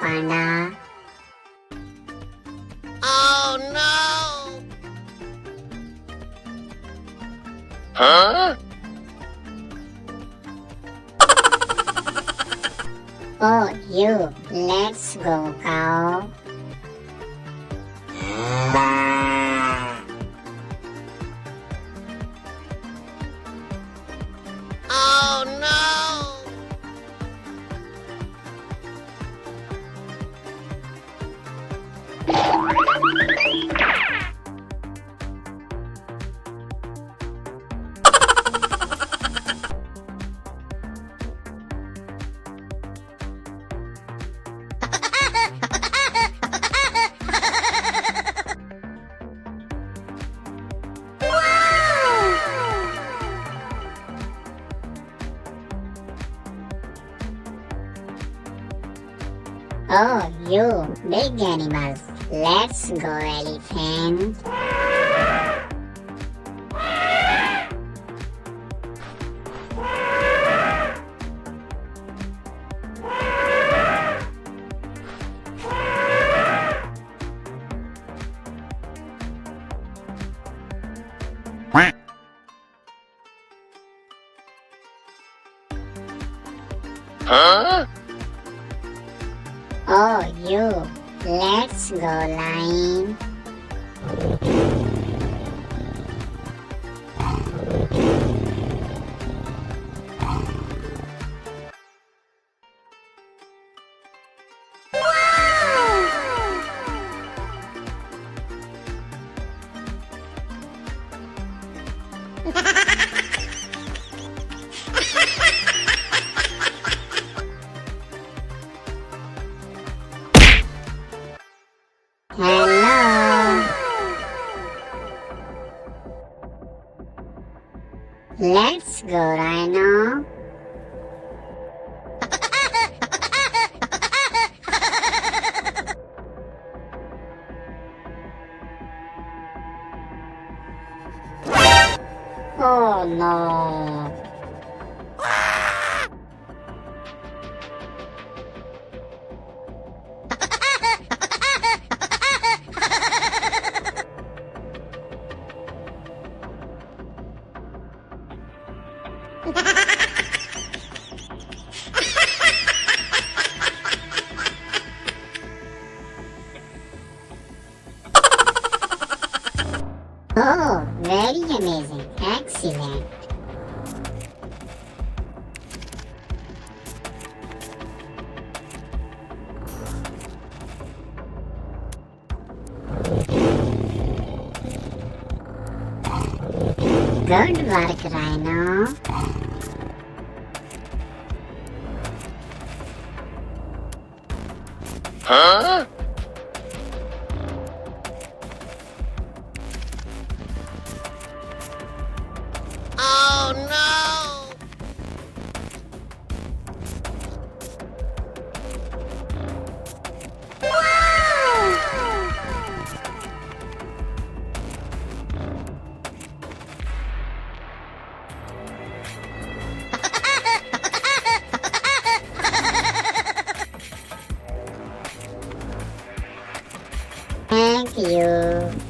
panda. Oh no! Huh? Oh, you, let's go, cow. Oh no! Oh, you, big animals, let's go, elephant. Huh? Oh, you, let's go, lion. Hello. Let's go, rhino. Oh no. Oh, very amazing. Excellent. Good work, rhino. Huh? Oh no! Thank you.